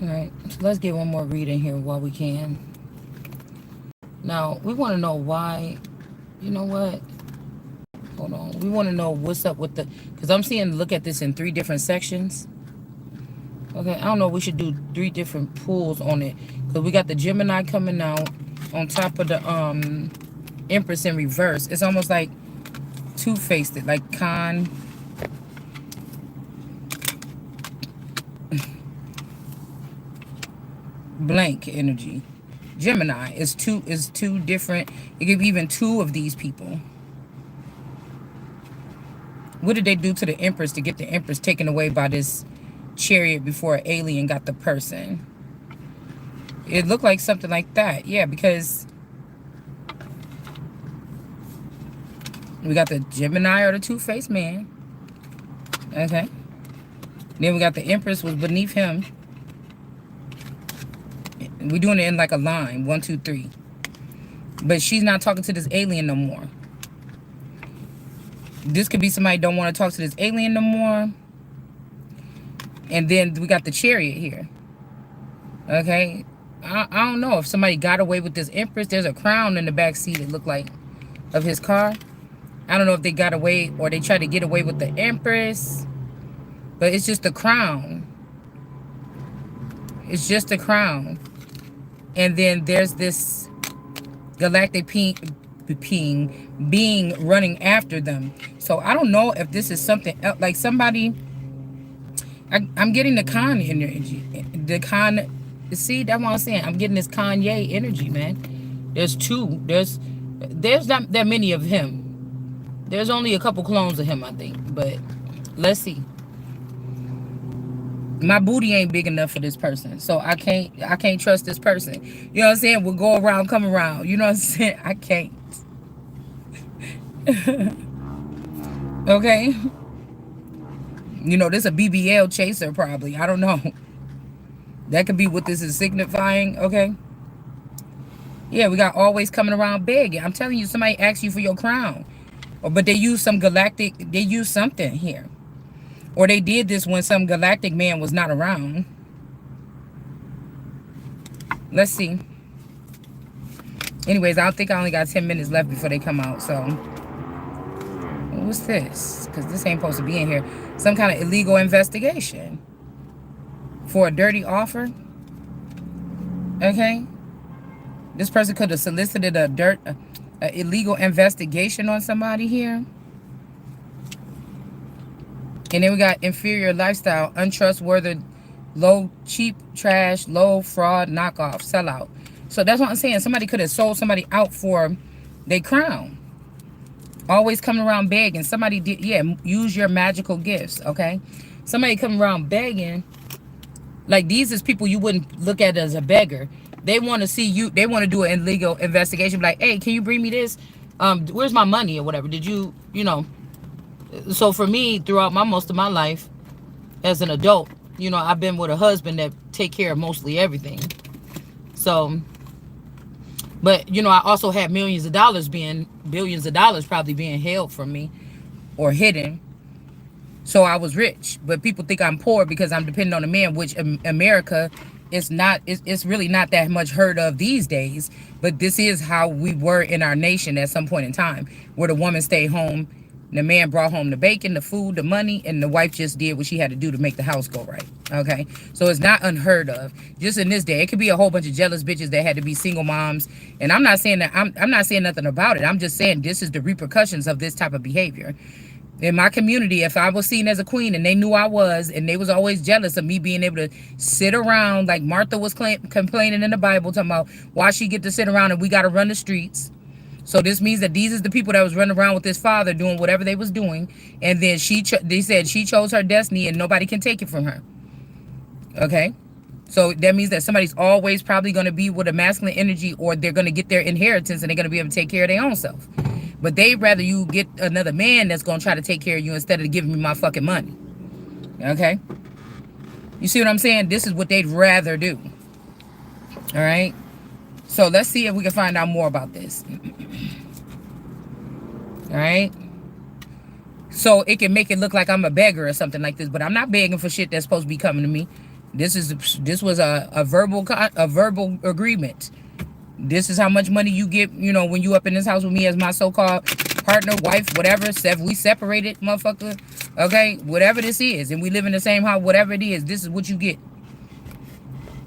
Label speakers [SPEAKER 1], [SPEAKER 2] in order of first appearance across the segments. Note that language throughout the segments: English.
[SPEAKER 1] All right, so let's get one more reading here while we can. Now, we want to know why, you know what? Hold on. We want to know what's up with the, because I'm seeing, look at this in 3 different sections. Okay, I don't know. We should do 3 different pulls on it. Because we got the Gemini coming out on top of the Empress in reverse. It's almost like two-faced, it like blank energy. Gemini is two different. It could be even two of these people. What did they do to the Empress to get the Empress taken away by this chariot before an alien got the person? It looked like something like that. Yeah, because we got the Gemini or the two-faced man. Okay. Then we got the Empress was beneath him. We're doing it in like a line. 1, 2, 3. But she's not talking to this alien no more. This could be somebody don't want to talk to this alien no more. And then we got the chariot here. Okay. I don't know if somebody got away with this Empress. There's a crown in the back seat, it looked like, of his car. I don't know if they got away or they tried to get away with the Empress. But it's just a crown. It's just a crown. And then there's this galactic being running after them. So I don't know if this is something else, like somebody. I'm getting the Khan energy. The Khan. See, that's what I'm saying. I'm getting this Kanye energy, man. There's two. There's not that many of him. There's only a couple clones of him, I think. But let's see. My booty ain't big enough for this person, so I can't trust this person. You know what I'm saying? We'll go around, come around. You know what I'm saying? I can't. Okay. You know, this a BBL chaser probably. I don't know. That could be what this is signifying. Okay. Yeah, we got always coming around begging. I'm telling you, somebody asks you for your crown, but they use some galactic. They use something here. Or they did this when some galactic man was not around. Let's see. Anyways, I think I only got 10 minutes left before they come out. So, what's this? Because this ain't supposed to be in here. Some kind of illegal investigation. For a dirty offer. Okay. This person could have solicited a illegal investigation on somebody here. And then we got inferior lifestyle, untrustworthy, low, cheap, trash, low, fraud, knockoff, sellout. So that's what I'm saying. Somebody could have sold somebody out for their crown. Always coming around begging. Somebody did, yeah, use your magical gifts, okay? Somebody coming around begging. Like, these is people you wouldn't look at as a beggar. They want to see you. They want to do an illegal investigation. Like, hey, can you bring me this? Where's my money or whatever? Did you, you know... So for me, throughout most of my life as an adult, you know, I've been with a husband that take care of mostly everything. So, but, you know, I also had billions of dollars probably being held from me or hidden. So I was rich, but people think I'm poor because I'm dependent on a man, which America is not, it's really not that much heard of these days. But this is how we were in our nation at some point in time, where the woman stayed home. The man brought home the bacon, the food, the money, and the wife just did what she had to do to make the house go right. Okay? So it's not unheard of. Just in this day, it could be a whole bunch of jealous bitches that had to be single moms. And I'm not saying that, I'm not saying nothing about it. I'm just saying this is the repercussions of this type of behavior. In my community, if I was seen as a queen and they knew I was, and they was always jealous of me being able to sit around like Martha was complaining in the Bible, talking about why she get to sit around and we got to run the streets. So this means that these is the people that was running around with this father doing whatever they was doing. And then they said she chose her destiny and nobody can take it from her. Okay? So that means that somebody's always probably going to be with a masculine energy, or they're going to get their inheritance and they're going to be able to take care of their own self. But they'd rather you get another man that's going to try to take care of you instead of giving me my fucking money. Okay? You see what I'm saying? This is what they'd rather do. All right? So let's see if we can find out more about this. All right. So it can make it look like I'm a beggar or something like this, but I'm not begging for shit that's supposed to be coming to me. This was a verbal agreement. This is how much money you get, when you up in this house with me as my so-called partner, wife, whatever. We separated, motherfucker. Okay, whatever this is, and we live in the same house, whatever it is, this is what you get.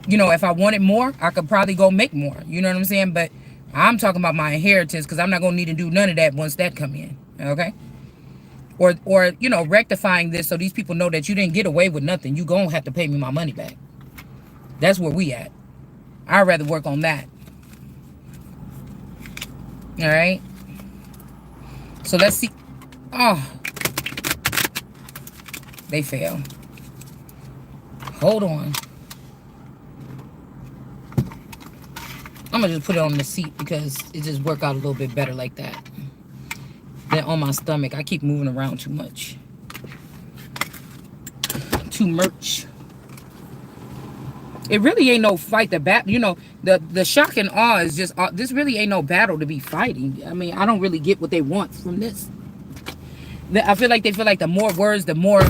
[SPEAKER 1] If I wanted more, I could probably go make more. You know what I'm saying? But I'm talking about my inheritance, because I'm not gonna need to do none of that once that come in. Okay. Or rectifying this so these people know that you didn't get away with nothing. You gonna have to pay me my money back. That's where we at. I'd rather work on that. All right. So let's see. Oh, they fail. Hold on. I'm gonna just put it on the seat because it just work out a little bit better like that than on my stomach. I keep moving around too much. Too much. It really ain't no fight to battle. The shock and awe is just, this really ain't no battle to be fighting. I mean, I don't really get what they want from this. I feel like they feel like the more words, the more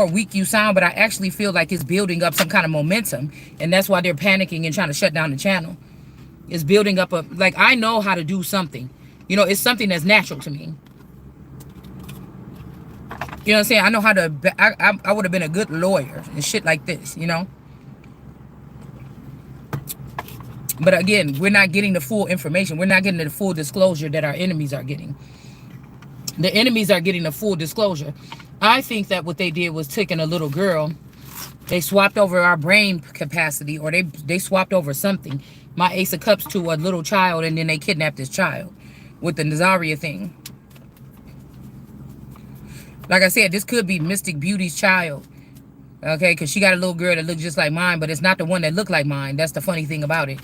[SPEAKER 1] weak you sound, but I actually feel like it's building up some kind of momentum, and that's why they're panicking and trying to shut down the channel. It's building up like, I know how to do something. It's something that's natural to me. You know what I'm saying? I know how to, I would have been a good lawyer and shit like this, But again, we're not getting the full information. We're not getting the full disclosure that our enemies are getting. The enemies are getting the full disclosure. I think that what they did was taking a little girl. They swapped over our brain capacity, or they swapped over something. My Ace of Cups to a little child, and then they kidnapped this child with the Nazaria thing. Like I said, this could be Mystic Beauty's child. Okay, because she got a little girl that looks just like mine, but it's not the one that looked like mine. That's the funny thing about it.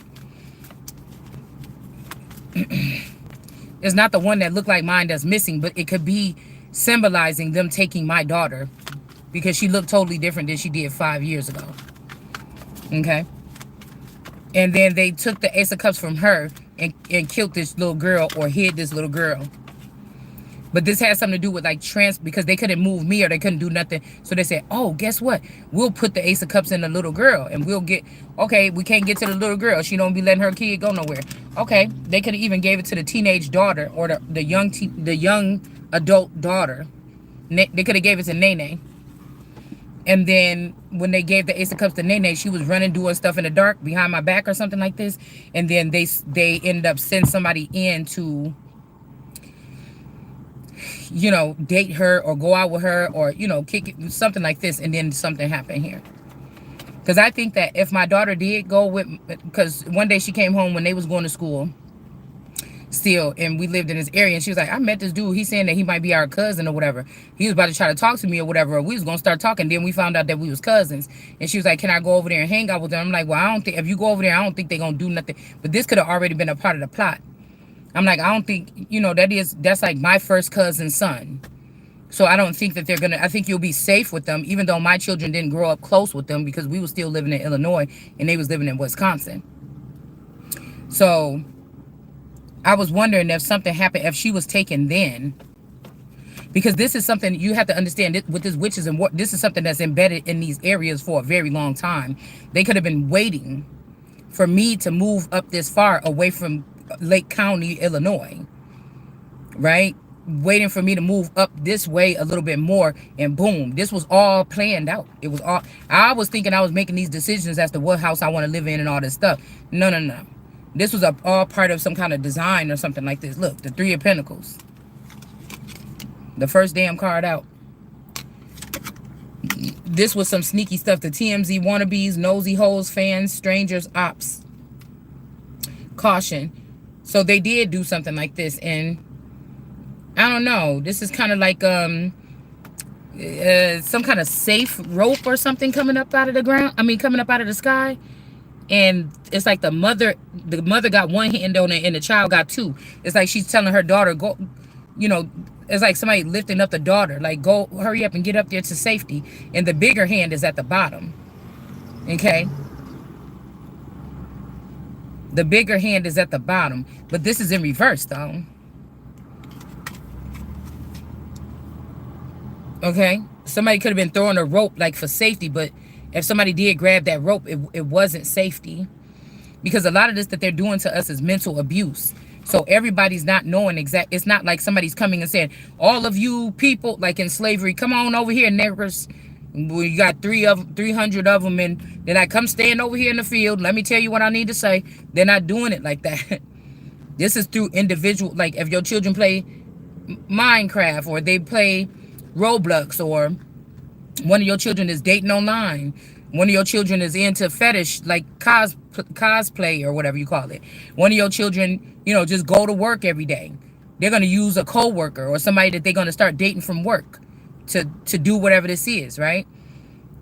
[SPEAKER 1] It's not the one that looked like mine that's missing, but it could be symbolizing them taking my daughter, because she looked totally different than she did 5 years ago. Okay. And then they took the Ace of Cups from her and killed this little girl, or hid this little girl. But this has something to do with like because they couldn't move me, or they couldn't do nothing. So they said, oh, guess what? We'll put the Ace of Cups in the little girl, and we'll get, okay, we can't get to the little girl. She don't be letting her kid go nowhere. Okay, they could have even gave it to the teenage daughter, or the young adult daughter. They could have gave it to Nene. And then when they gave the Ace of Cups to Nene, she was running, doing stuff in the dark behind my back or something like this. And then they ended up sending somebody in to, date her or go out with her, or, kick it, something like this. And then something happened here. Because I think that if my daughter did go with, because one day she came home when they was going to school still, and we lived in this area, and she was like, I met this dude, he's saying that he might be our cousin or whatever. He was about to try to talk to me or whatever, or we was going to start talking. Then we found out that we was cousins, and she was like, can I go over there and hang out with them? I'm like, well, I don't think, if you go over there, I don't think they're going to do nothing. But this could have already been a part of the plot. I'm like, I don't think, that's like my first cousin's son. So I don't think that they're going to, I think you'll be safe with them, even though my children didn't grow up close with them, because we were still living in Illinois and they was living in Wisconsin. So I was wondering if something happened, if she was taken then. Because this is something you have to understand with this witches, and what this is something that's embedded in these areas for a very long time. They could have been waiting for me to move up this far away from Lake County, Illinois. Right? Waiting for me to move up this way a little bit more, and boom, this was all planned out. It was all, I was thinking I was making these decisions as to what house I want to live in and all this stuff. No. This was all part of some kind of design or something like this. Look, the Three of Pentacles. The first damn card out. This was some sneaky stuff. The TMZ wannabes, nosy hoes, fans, strangers, ops. Caution. So they did do something like this, and I don't know. This is kind of like some kind of safe rope or something coming up out of the ground. Coming up out of the sky. And it's like the mother got one hand on it and the child got two. It's like she's telling her daughter, go, it's like somebody lifting up the daughter, like, go, hurry up and get up there to safety. And the bigger hand is at the bottom. Okay? The bigger hand is at the bottom. But this is in reverse, though. Okay? Somebody could have been throwing a rope, like, for safety, but If somebody did grab that rope, it wasn't safety. Because a lot of this that they're doing to us is mental abuse. So everybody's not knowing exact. It's not like somebody's coming and saying, all of you people, like in slavery, come on over here, niggers. We got 300 of them, and then I come stand over here in the field. Let me tell you what I need to say. They're not doing it like that. This is through individual, like if your children play Minecraft or they play Roblox, or one of your children is dating online, one of your children is into fetish, like cosplay or whatever you call it. One of your children, you know, just go to work every day. They're going to use a co-worker or somebody that they're going to start dating from work to do whatever this is, right?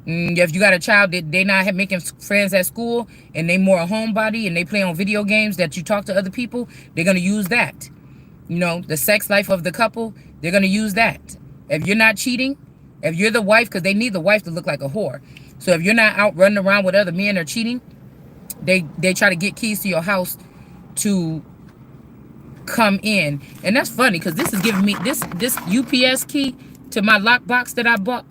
[SPEAKER 1] If you got a child that they not making friends at school and they more a homebody and they play on video games that you talk to other people, they're going to use that. You know, the sex life of the couple, they're going to use that. If you're not cheating, if you're the wife, because they need the wife to look like a whore. So if you're not out running around with other men or cheating, they try to get keys to your house to come in. And that's funny because this is giving me this UPS key to my lockbox that I bought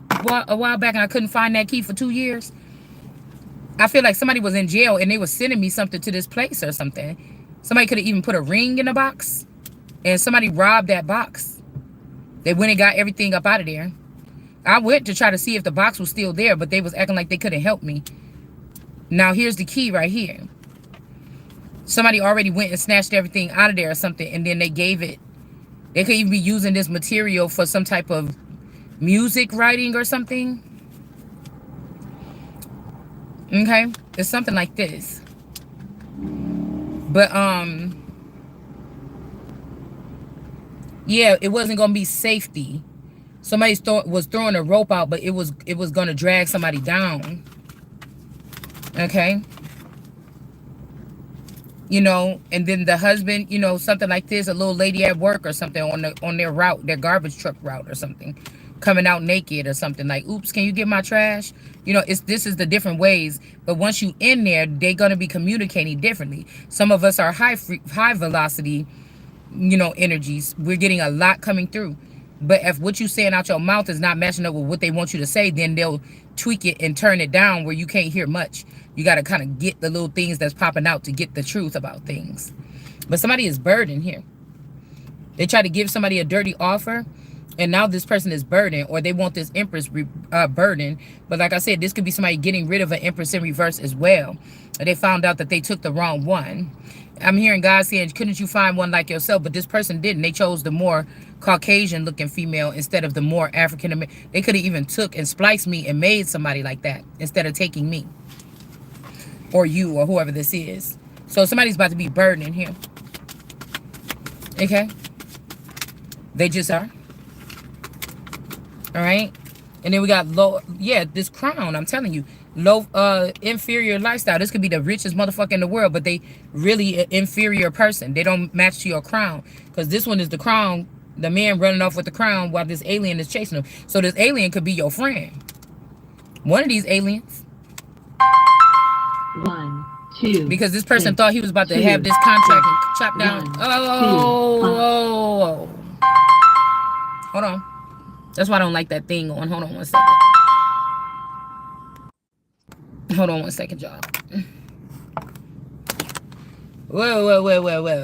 [SPEAKER 1] a while back, and I couldn't find that key for 2 years. I feel like somebody was in jail and they were sending me something to this place or something. Somebody could have even put a ring in the box, and somebody robbed that box. They went and got everything up out of there. I went to try to see if the box was still there, but they was acting like they couldn't help me. Now here's the key right here. Somebody already went and snatched everything out of there or something, and then they gave it. They could even be using this material for some type of music writing or something. Okay, it's something like this. But yeah, it wasn't gonna be safety. Somebody was throwing a rope out, but it was gonna drag somebody down. Okay. You know, and then the husband, you know, something like this, a little lady at work or something on their route, their garbage truck route or something, coming out naked or something, like, oops, can you get my trash? You know, this is the different ways. But once you in there, they're gonna be communicating differently. Some of us are high velocity, you know, energies. We're getting a lot coming through. But if what you saying out your mouth is not matching up with what they want you to say, then they'll tweak it and turn it down where you can't hear much. You got to kind of get the little things that's popping out to get the truth about things. But somebody is burdened here. They try to give somebody a dirty offer, and now this person is burdened, or they want this Empress burden. But like I said, this could be somebody getting rid of an Empress in reverse as well. Or they found out that they took the wrong one. I'm hearing God saying, couldn't you find one like yourself? But this person didn't. They chose the more Caucasian looking female instead of the more African American. They could have even took and spliced me and made somebody like that instead of taking me. Or you, or whoever this is. So somebody's about to be burdened here. Okay? They just are. Alright? And then we got low, yeah, this crown, I'm telling you. Low, inferior lifestyle. This could be the richest motherfucker in the world, but they really an inferior person. They don't match to your crown. Because this one is the crown, the man running off with the crown while this alien is chasing him. So this alien could be your friend. One of these aliens.
[SPEAKER 2] 1, 2.
[SPEAKER 1] Because this person thought he was about to have this contract and chop down. Oh. Hold on. That's why I don't like that thing on. Hold on 1 second. Hold on 1 second, y'all. Whoa.